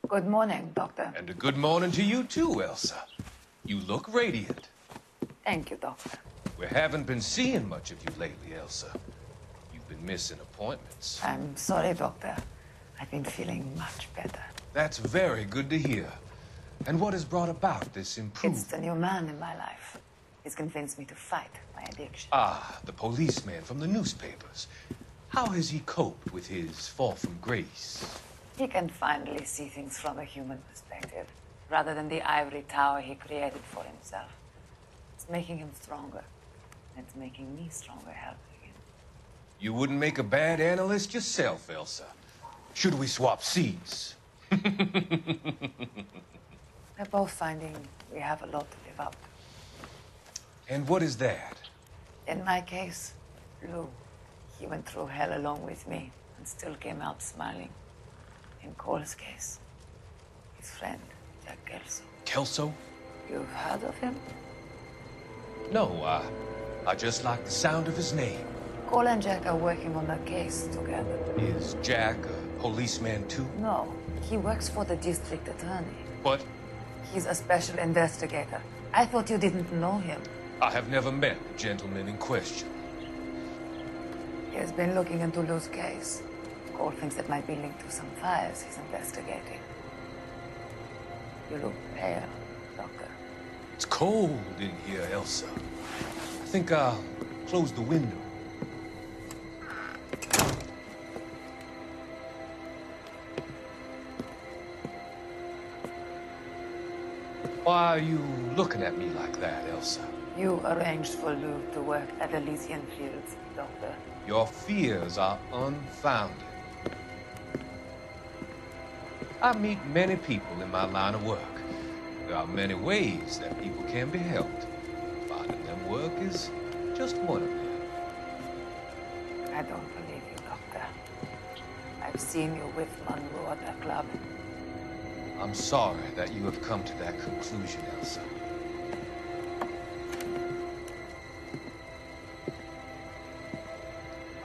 Good morning, Doctor. And a good morning to you too, Elsa. You look radiant. Thank you, Doctor. We haven't been seeing much of you lately, Elsa. You've been missing appointments. I'm sorry, Doctor. I've been feeling much better. That's very good to hear. And what has brought about this improvement? It's the new man in my life. He's convinced me to fight my addiction. Ah, the policeman from the newspapers. How has he coped with his fall from grace? He can finally see things from a human perspective, rather than the ivory tower he created for himself. It's making him stronger. And it's making me stronger helping him. You wouldn't make a bad analyst yourself, Elsa. Should we swap seats? We're both finding we have a lot to live up to. And what is that? In my case, Lou. He went through hell along with me and still came out smiling. In Cole's case, his friend, Jack Kelso. Kelso? You've heard of him? No, I just like the sound of his name. Cole and Jack are working on a case together. Is Jack a policeman too? No, he works for the district attorney. But He's a special investigator. I thought you didn't know him. I have never met the gentleman in question. He has been looking into Lou's case. Cole thinks it might be linked to some fires he's investigating. You look pale, Doctor. It's cold in here, Elsa. I think I'll close the window. Why are you looking at me like that, Elsa? You arranged for Lou to work at Elysian Fields, Doctor. Your fears are unfounded. I meet many people in my line of work. There are many ways that people can be helped. Finding them work is just one of them. I don't believe you, Doctor. I've seen you with Monroe at the club. I'm sorry that you have come to that conclusion, Elsa.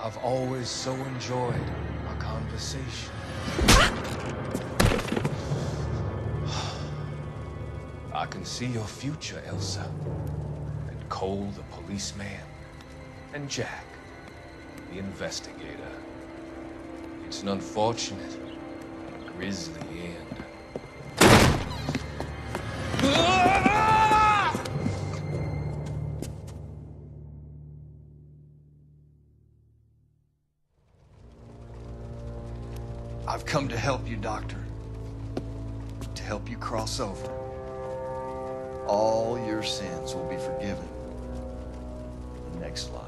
I've always so enjoyed our conversation. I can see your future, Elsa. And Cole, the policeman. And Jack, the investigator. It's an unfortunate, grisly end. I've come to help you, Doctor. To help you cross over. All your sins will be forgiven in the next life.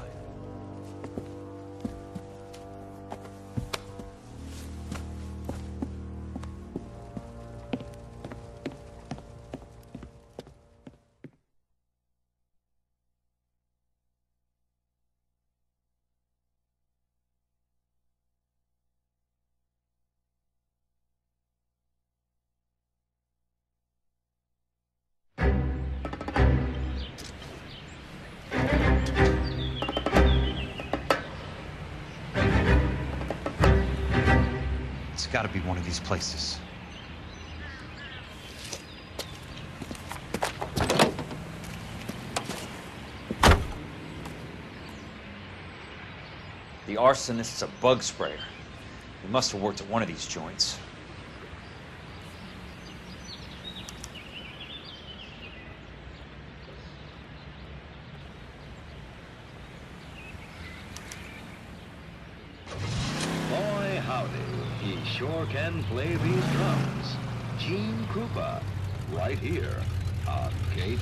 It's got to be one of these places. The arsonist's a bug sprayer. He must have worked at one of these joints. Boy, howdy. He sure can play these drums. Gene Krupa, right here on KT.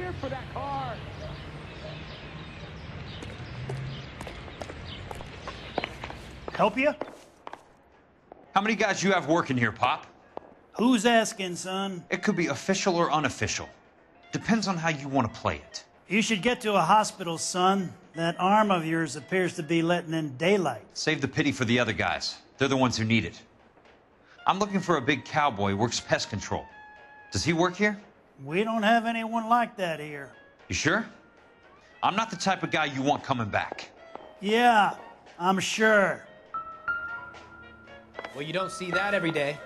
here for that car. Help you? How many guys you have working here, Pop? Who's asking, son? It could be official or unofficial. Depends on how you want to play it. You should get to a hospital, son. That arm of yours appears to be letting in daylight. Save the pity for the other guys. They're the ones who need it. I'm looking for a big cowboy who works pest control. Does he work here? We don't have anyone like that here. You sure? I'm not the type of guy you want coming back. Yeah, I'm sure. Well, you don't see that every day.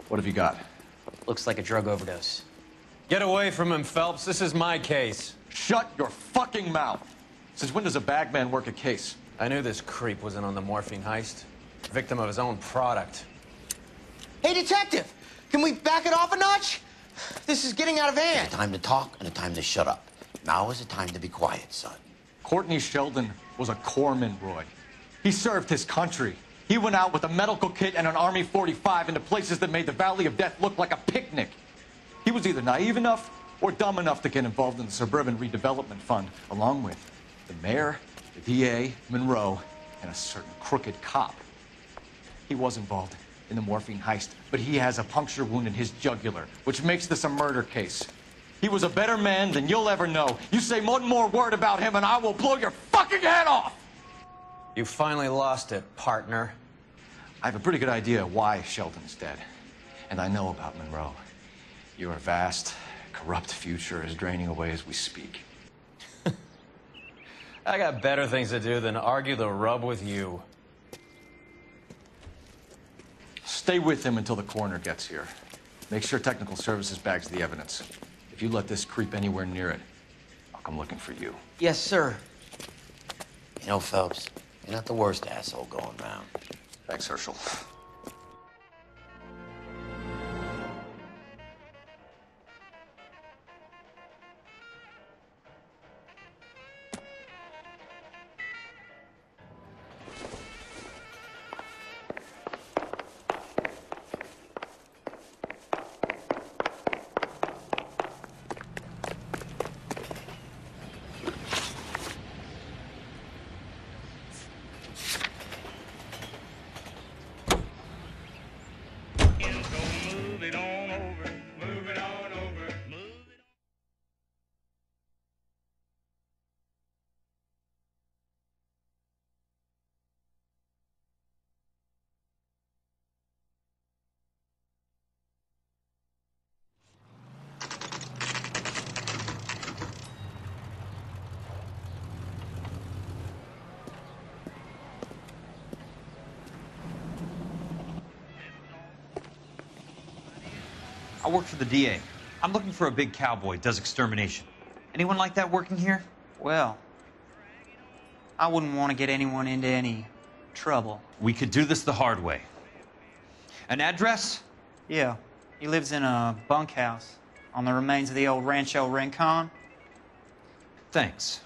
What have you got? Looks like a drug overdose. Get away from him, Phelps. This is my case. Shut your fucking mouth! Since when does a bagman work a case? I knew this creep was in on the morphine heist. Victim of his own product. Hey, detective! Can we back it off a notch? This is getting out of hand. A time to talk and a time to shut up. Now is the time to be quiet, son. Courtney Sheldon was a corpsman, Roy. He served his country. He went out with a medical kit and an Army 45 into places that made the Valley of Death look like a picnic. He was either naive enough or dumb enough to get involved in the Suburban Redevelopment Fund, along with the mayor, the DA, Monroe, and a certain crooked cop. He was involved in the morphine heist, but he has a puncture wound in his jugular, which makes this a murder case. He was a better man than you'll ever know. You say one more word about him and I will blow your fucking head off! You finally lost it, partner. I have a pretty good idea why Sheldon's dead. And I know about Monroe. Your vast, corrupt future is draining away as we speak. I got better things to do than argue the rub with you. Stay with him until the coroner gets here. Make sure technical services bags the evidence. If you let this creep anywhere near it, I'll come looking for you. Yes, sir. You know, Phelps, you're not the worst asshole going round. Thanks, Herschel. I work for the DA. I'm looking for a big cowboy, does extermination. Anyone like that working here? Well, I wouldn't want to get anyone into any trouble. We could do this the hard way. An address? Yeah, he lives in a bunkhouse on the remains of the old Rancho Rincon. Thanks.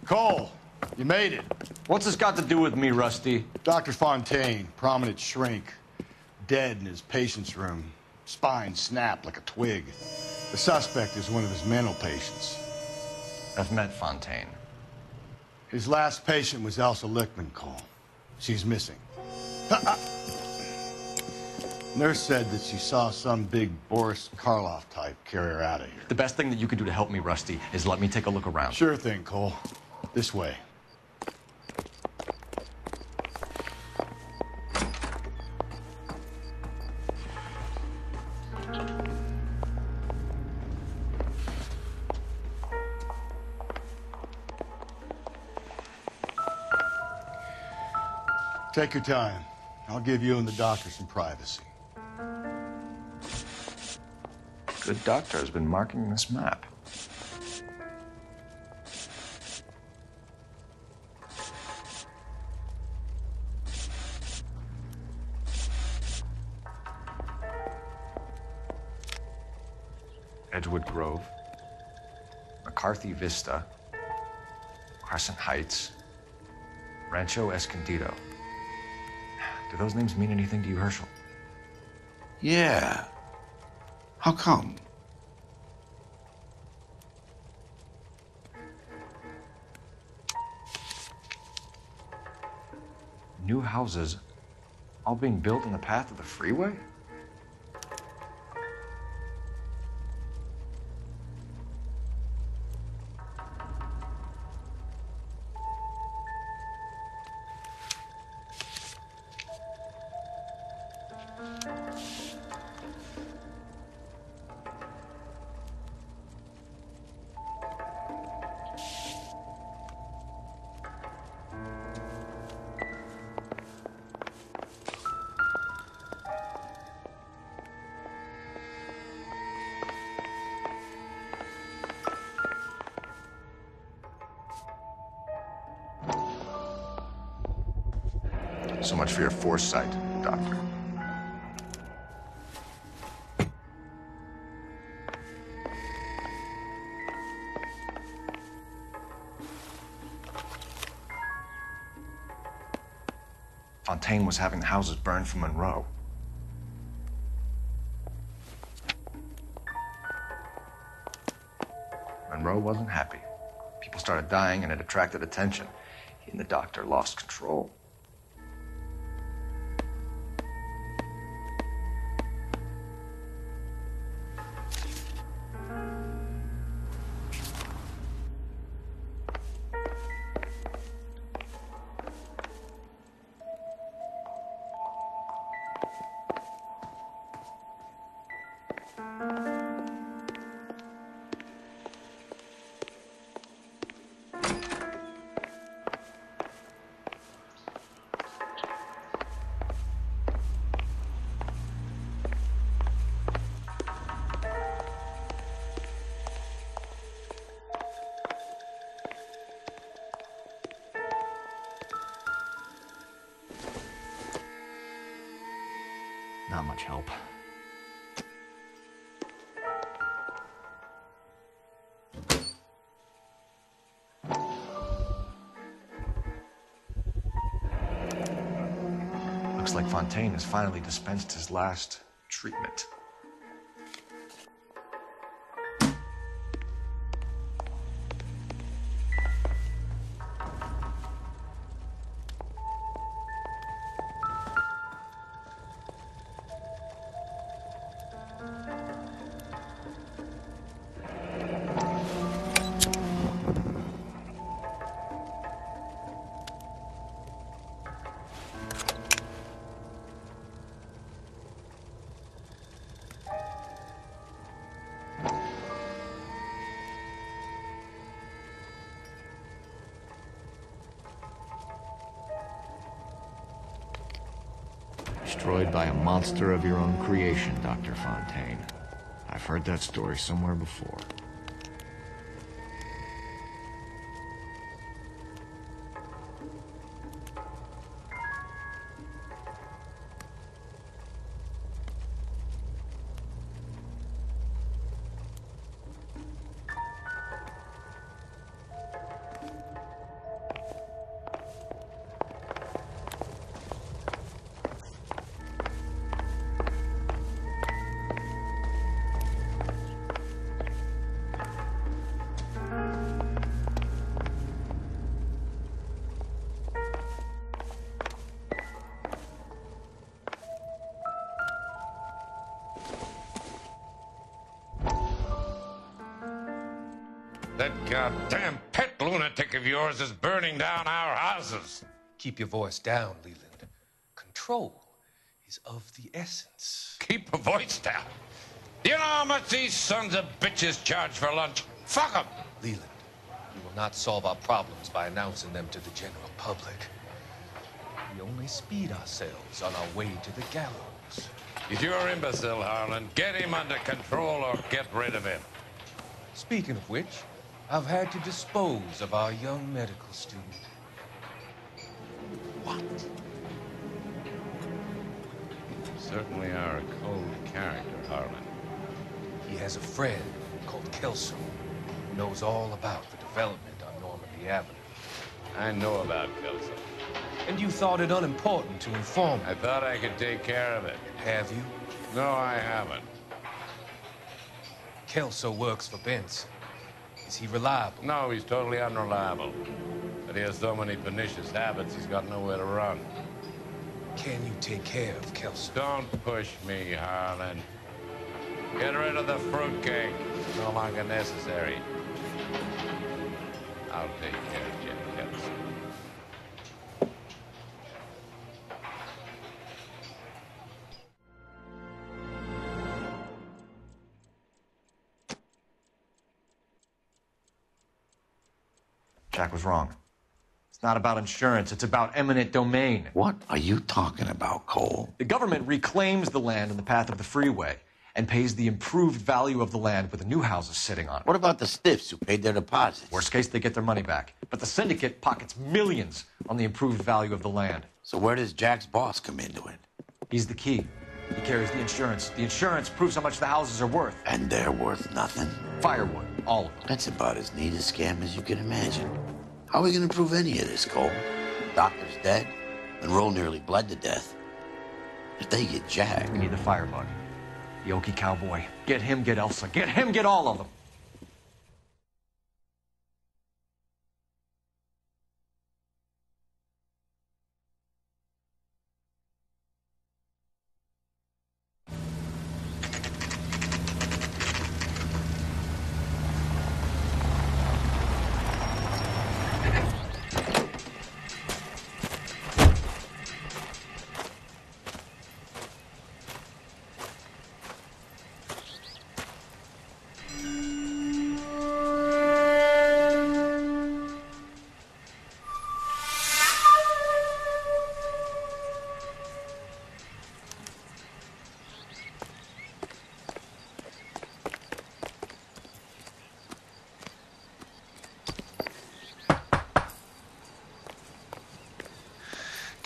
Cole, you made it. What's this got to do with me, Rusty? Dr. Fontaine, prominent shrink, dead in his patient's room. Spine snapped like a twig. The suspect is one of his mental patients. I've met Fontaine. His last patient was Elsa Lichtman, Cole. She's missing. Nurse said that she saw some big Boris Karloff type carry her out of here. The best thing that you could do to help me, Rusty, is let me take a look around. Sure thing, Cole. This way. Take your time. I'll give you and the doctor some privacy. Good doctor has been marking this map. Edgewood Grove, McCarthy Vista, Crescent Heights, Rancho Escondido. Do those names mean anything to you, Herschel? Yeah. How come? New houses all being built in the path of the freeway? So much for your foresight, Doctor. Fontaine was having the houses burned for Monroe. Monroe wasn't happy. People started dying and it attracted attention. He and the doctor lost control. Not much help. Looks like Fontaine has finally dispensed his last treatment. Destroyed by a monster of your own creation, Dr. Fontaine. I've heard that story somewhere before. That goddamn pet lunatic of yours is burning down our houses. Keep your voice down, Leland. Control is of the essence. Keep your voice down. You know how much these sons of bitches charge for lunch? Fuck them. Leland, you will not solve our problems by announcing them to the general public. we only speed ourselves on our way to the gallows. He's your imbecile, Harlan. Get him under control or get rid of him. Speaking of which, I've had to dispose of our young medical student. What? You certainly are a cold character, Harlan. He has a friend called Kelso who knows all about the development on Normandy Avenue. I know about Kelso. And you thought it unimportant to inform me. I thought I could take care of it. Have you? No, I haven't. Kelso works for Benson. Is he reliable? No, he's totally unreliable. But he has so many pernicious habits, he's got nowhere to run. Can you take care of Kelso? Don't push me, Harlan. Get rid of the fruitcake. It's no longer necessary. I'll take care of Jim Kelso. Jack was wrong. It's not about insurance, it's about eminent domain. What are you talking about, Cole? The government reclaims the land in the path of the freeway and pays the improved value of the land with the new houses sitting on it. What about the stiffs who paid their deposits? Worst case, they get their money back. But the syndicate pockets millions on the improved value of the land. So where does Jack's boss come into it? He's the key. He carries the insurance. The insurance proves how much the houses are worth. And they're worth nothing? Firewood, all of them. That's about as neat a scam as you can imagine. How are we going to prove any of this, Cole? Doctor's dead. Monroe nearly bled to death. If they get Jack... We need the firebug. The Okie cowboy. Get him, get Elsa. Get him, get all of them.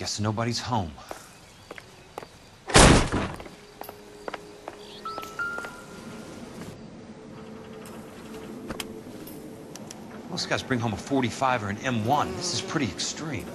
Guess nobody's home. Most guys bring home a 45 or an M1. This is pretty extreme.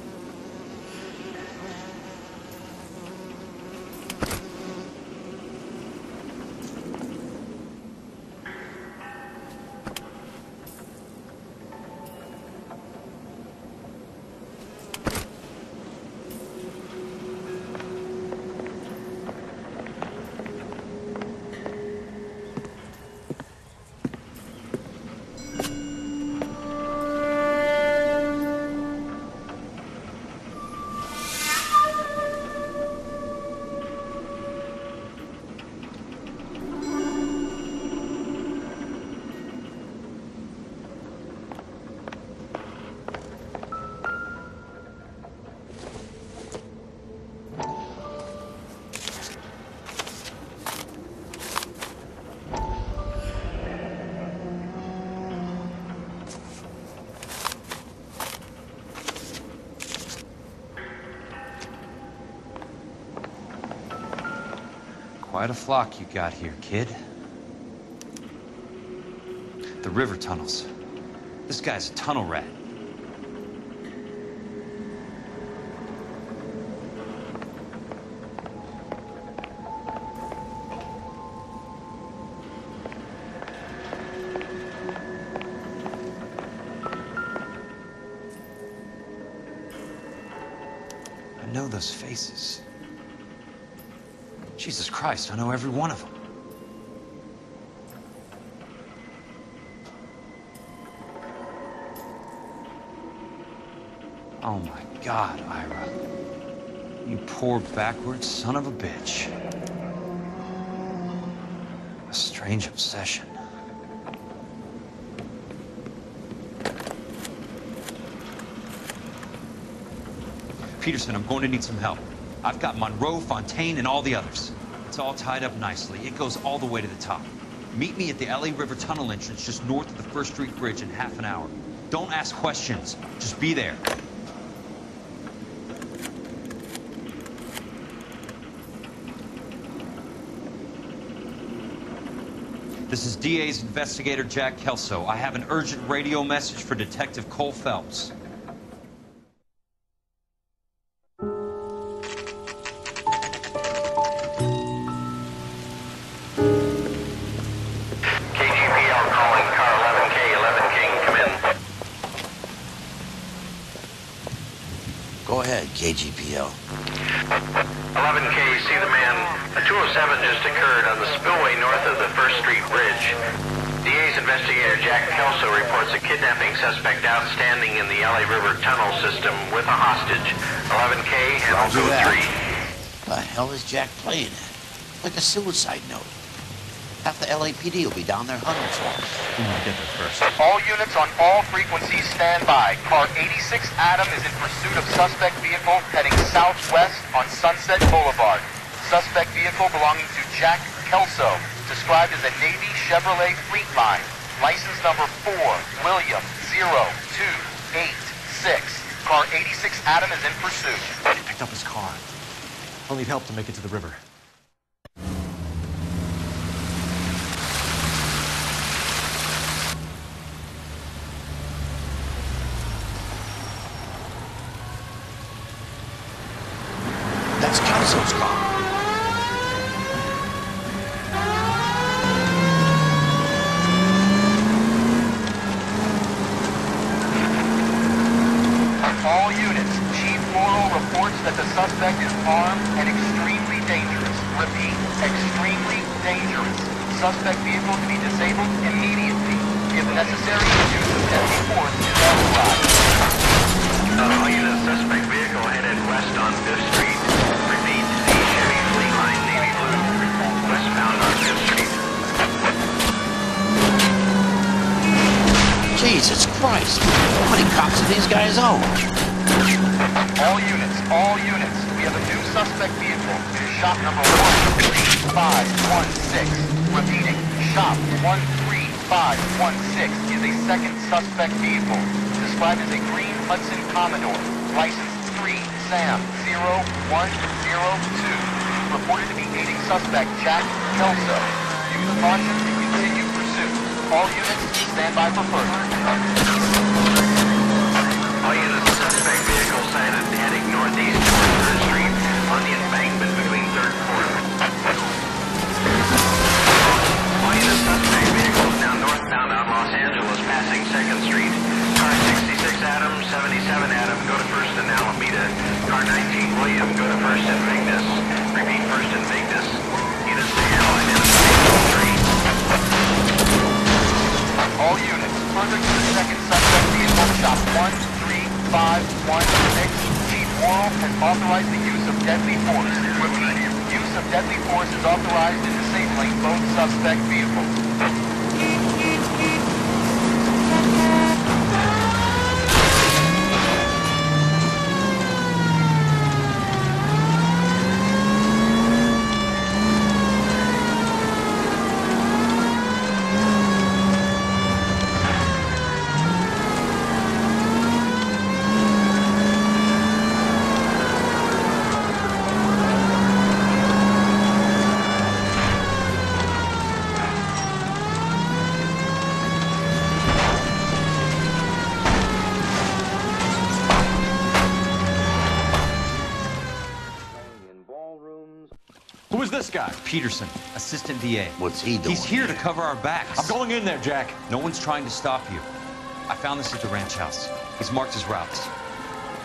Quite a flock you got here, kid. The river tunnels. This guy's a tunnel rat. I know those faces. Jesus Christ, I know every one of them. Oh my God, Ira. You poor backward son of a bitch. A strange obsession. Peterson, I'm going to need some help. I've got Monroe, Fontaine, and all the others. It's all tied up nicely. It goes all the way to the top. Meet me at the LA River Tunnel entrance just north of the First Street Bridge in half an hour. Don't ask questions. Just be there. This is DA's investigator Jack Kelso. I have an urgent radio message for Detective Cole Phelps. Go ahead, KGPL. 11K, see the man. A 207 just occurred on the spillway north of the First Street Bridge. DA's investigator Jack Kelso reports a kidnapping suspect outstanding in the LA River tunnel system with a hostage. 11K, handle 203. The hell is Jack playing at? Like a suicide note. Half the LAPD will be down there hunting for him. We want to get there first. All units on all frequencies stand by. Car 86 Adam is in pursuit of suspect vehicle heading southwest on Sunset Boulevard. Suspect vehicle belonging to Jack Kelso, described as a Navy Chevrolet Fleetline. License number 4, William 0286. Car 86 Adam is in pursuit. He picked up his car. I'll need help to make it to the river. That's Kelso's car. All units, Chief Laurel reports that the suspect is armed and extremely dangerous. Repeat, extremely dangerous. Suspect vehicle to be disabled immediately. If necessary, use of deadly force is authorized. All units, suspect vehicle headed west on 5th Street. Repeat, Chevy Fleetline Navy Blue. Westbound on 5th Street. Jesus Christ. How many cops do these guys own? All units, we have a new suspect vehicle. It is shop number 13516. Repeating, shop 13516 is a second suspect vehicle, described as a green Hudson Commodore, license 3 Sam 0102, reported to be aiding suspect Jack Kelso. Use caution and continue pursuit. All units, stand by for further. All units, suspect vehicle sighted heading northeast toward 3rd Street on the embankment between 3rd and 4th. All units, suspect vehicle now northbound on Los Angeles, passing 2nd Street. Car 66 Adam, 77 Adam, go to 1st and Alameda. Car 19 William, go to 1st and Vignes. Repeat, 1st and Vignes. Units to handle identification 3. All units, further to the second suspect vehicle, shop 13516. Chief Laurel has authorized the use of deadly force. Repeat, use of deadly force is authorized in disabling both suspect vehicles. Who is this guy? Peterson, assistant DA. What's he doing? He's here to cover our backs. I'm going in there, Jack. No one's trying to stop you. I found this at the ranch house. He's marked his routes.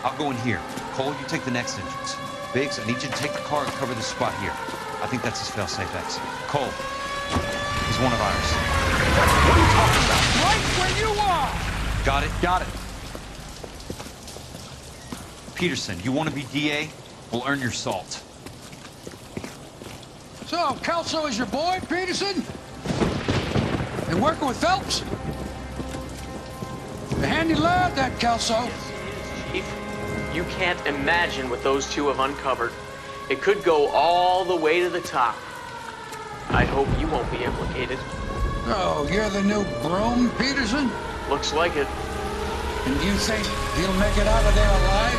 I'll go in here. Cole, you take the next entrance. Biggs, I need you to take the car and cover this spot here. I think that's his fail-safe exit. Cole, he's one of ours. What are you talking about? Right where you are! Got it? Got it. Peterson, you want to be DA? We'll earn your salt. So, Kelso is your boy, Peterson? And working with Phelps? A handy lad, that Kelso. Chief. You can't imagine what those two have uncovered. It could go all the way to the top. I hope you won't be implicated. Oh, you're the new broom, Peterson? Looks like it. And you think he'll make it out of there alive?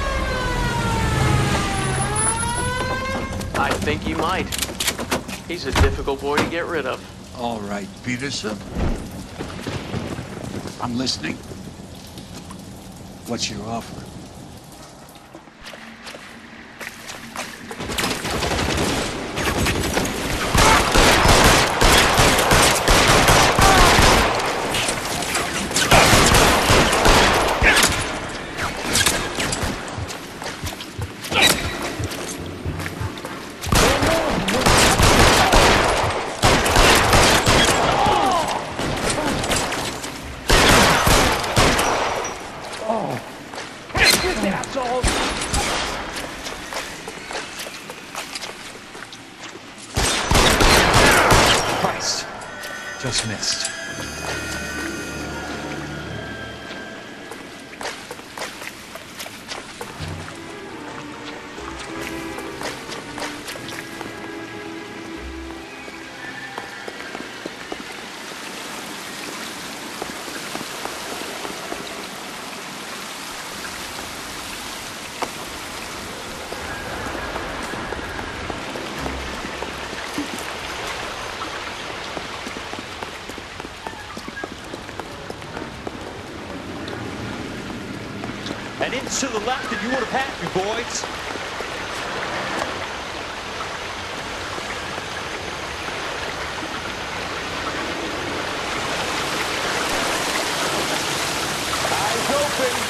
I think he might. He's a difficult boy to get rid of. All right, Peterson. I'm listening. What's your offer? Christ. Just missed. An inch to the left and you would have had me, boys. Eyes open.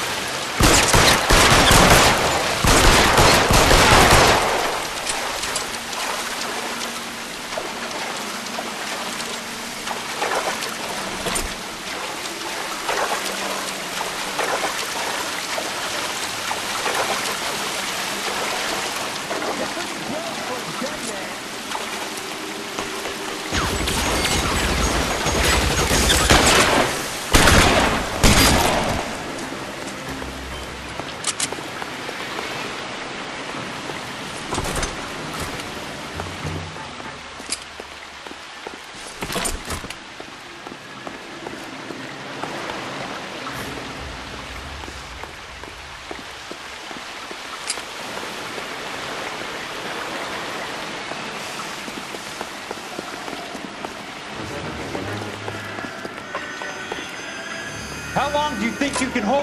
How long do you think you can hold?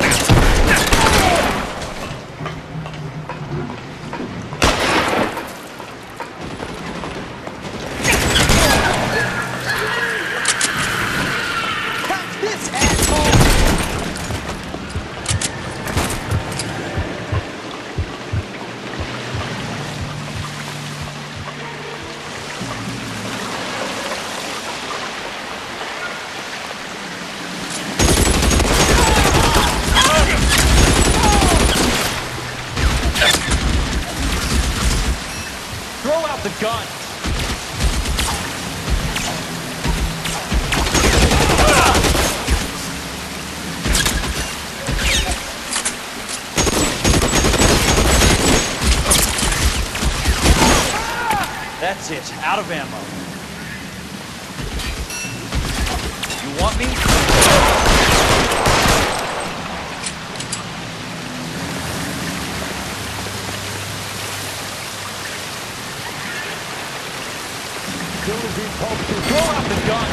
Catch this, asshole! Throw out the gun! That's it, out of ammo. You want me? Throw out the gun!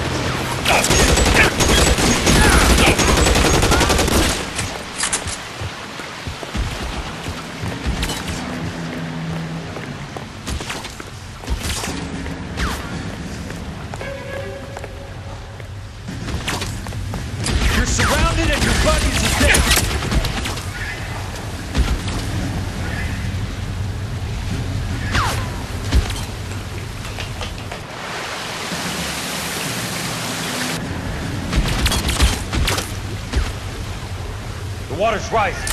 You're surrounded and your buddies are dead! The water's rising.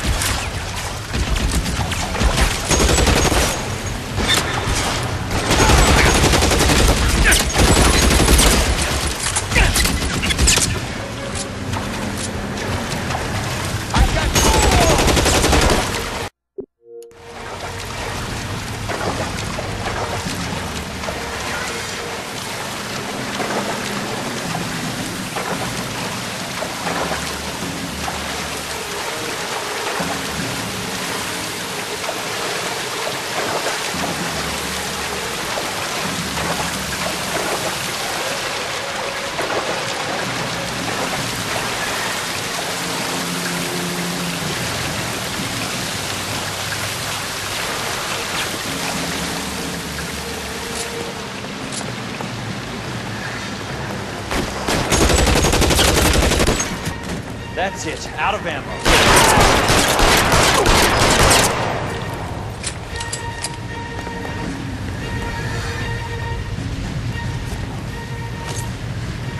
That's it. Out of ammo.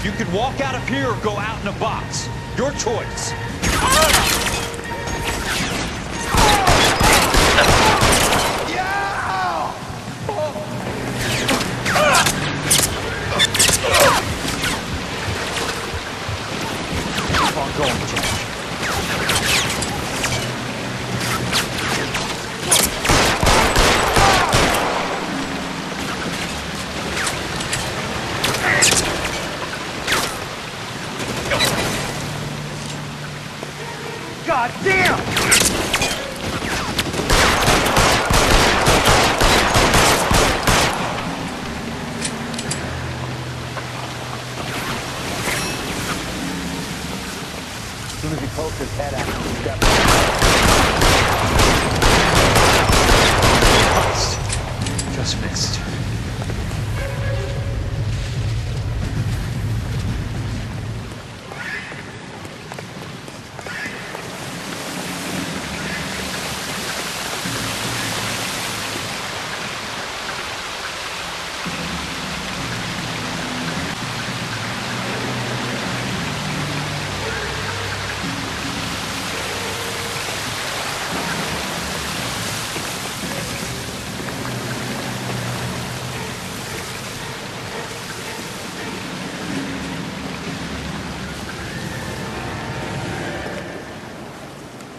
You can walk out of here or go out in a box. Your choice. Keep on going, Jack. God damn! As soon as he poked his head out, he stepped Just missed.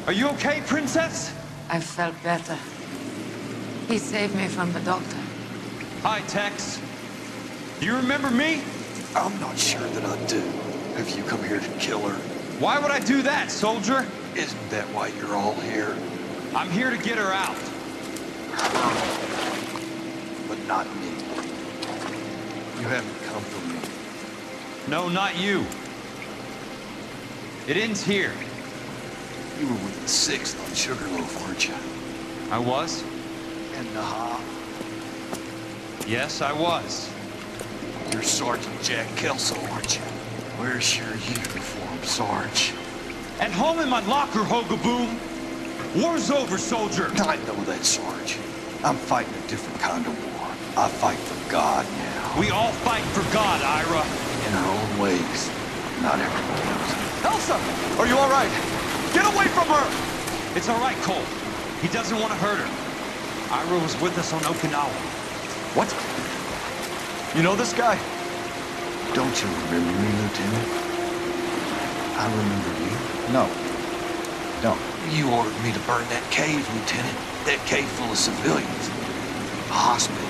Are you okay, Princess? I felt better. He saved me from the doctor. Hi, Tex. Do you remember me? I'm not sure that I do. Have you come here to kill her? Why would I do that, soldier? Isn't that why you're all here? I'm here to get her out. But not me. You haven't come for me. No, not you. It ends here. You were with the 6th on Sugarloaf, weren't you? I was? And Naha? Yes, I was. You're Sergeant Jack Kelso, aren't you? Where's your uniform, Sarge? At home in my locker, Hogaboom. War's over, soldier. I know that, Sarge. I'm fighting a different kind of war. I fight for God now. We all fight for God, Ira. In our own ways. Not everyone knows it. Elsa! Are you all right? Get away from her! It's all right, Cole. He doesn't want to hurt her. Ira was with us on Okinawa. What? You know this guy? Don't you remember me, Lieutenant? I remember you. No. Don't. You ordered me to burn that cave, Lieutenant. That cave full of civilians. A hospital.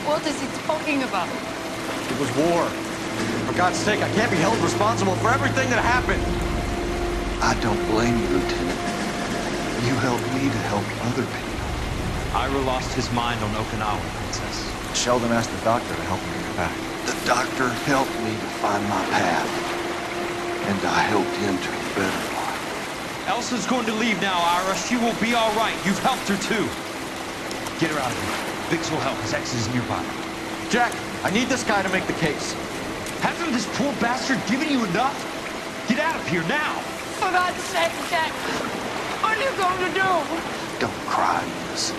What is he talking about? It was war. For God's sake, I can't be held responsible for everything that happened. I don't blame you, Lieutenant. You helped me to help other people. Ira lost his mind on Okinawa, Princess. Sheldon asked the doctor to help him get back. The doctor helped me to find my path. And I helped him to a better life. Elsa's going to leave now, Ira. She will be all right. You've helped her, too. Get her out of here. Vix will help. His ex is nearby. Jack, I need this guy to make the case. Hasn't this poor bastard given you enough? Get out of here now. For God's sake, Jack! What are you going to do? Don't cry, Miss.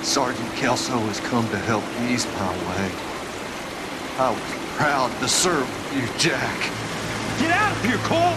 Sergeant Kelso has come to help ease my way. I was proud to serve you, Jack. Get out of here, Cole!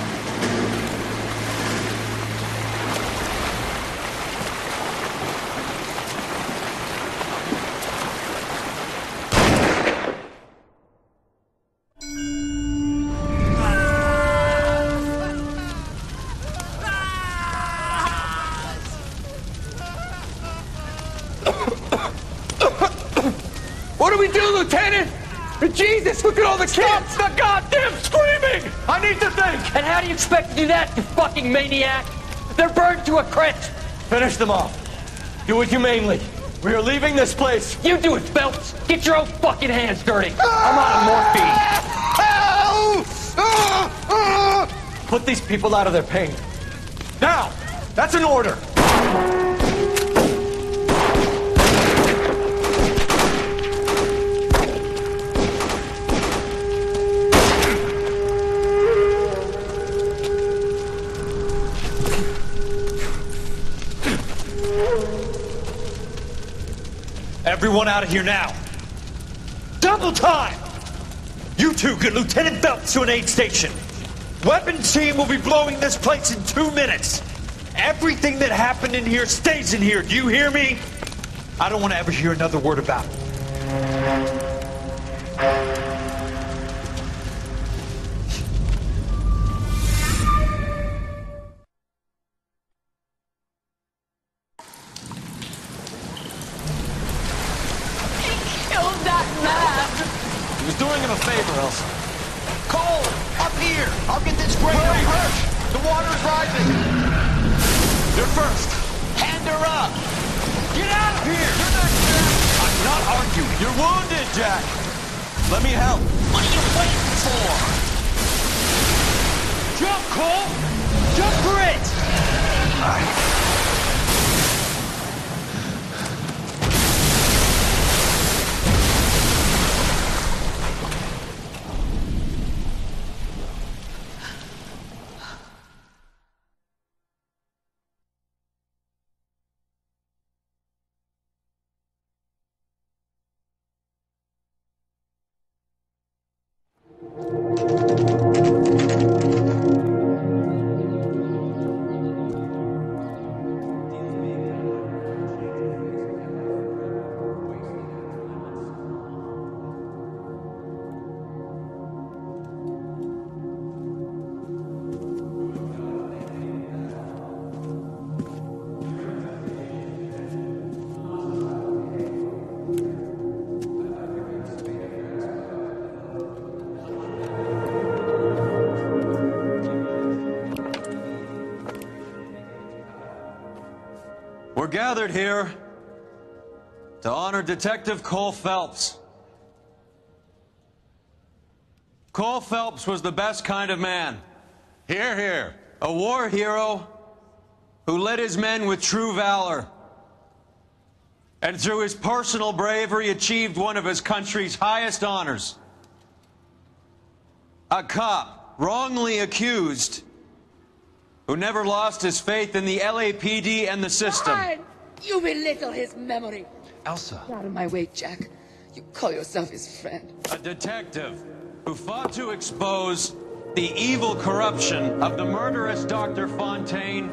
What do we do, Lieutenant? Jesus, look at all the kids! Stop the goddamn screaming! I need to think! And how do you expect to do that, you fucking maniac? They're burned to a crisp! Finish them off. Do it humanely. We are leaving this place. You do it, Phelps! Get your own fucking hands dirty! I'm on morphine! Put these people out of their pain. Now! That's an order! Everyone out of here now. Double time! You two get Lieutenant Phelps to an aid station. Weapons team will be blowing this place in 2 minutes. Everything that happened in here stays in here. Do you hear me? I don't want to ever hear another word about it. Killed that man! He was doing him a favor, Elsa. Cole, up here! I'll get this crate on Hirsch! The water's rising! You're first! Hand her up! Get out of here! You're not Jack! I'm not arguing. You're wounded, Jack! Let me help. What are you waiting for? Jump, Cole! Jump for it! We're gathered here to honor Detective Cole Phelps. Cole Phelps was the best kind of man. Hear, hear. A war hero who led his men with true valor. And through his personal bravery achieved one of his country's highest honors. A cop wrongly accused who never lost his faith in the LAPD and the system. Fine. You belittle his memory. Elsa. Get out of my way, Jack. You call yourself his friend. A detective who fought to expose the evil corruption of the murderous Dr. Fontaine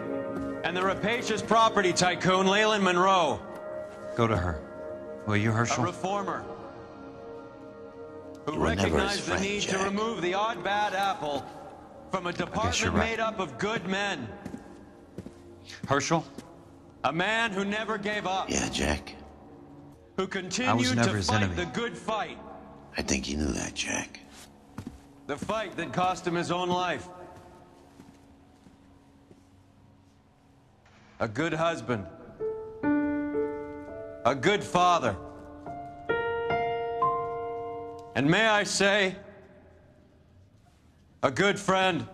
and the rapacious property tycoon Leyland Monroe. Go to her. Will you, Herschel? A reformer who You were never his recognized friend, the need Jack. to remove the odd bad apple from a you're department right. made up of good men. Herschel? A man who never gave up. Yeah, Jack. Who continued never to his fight enemy. the good fight. I think you knew that, Jack. The fight that cost him his own life. A good husband. A good father. And may I say, a good friend.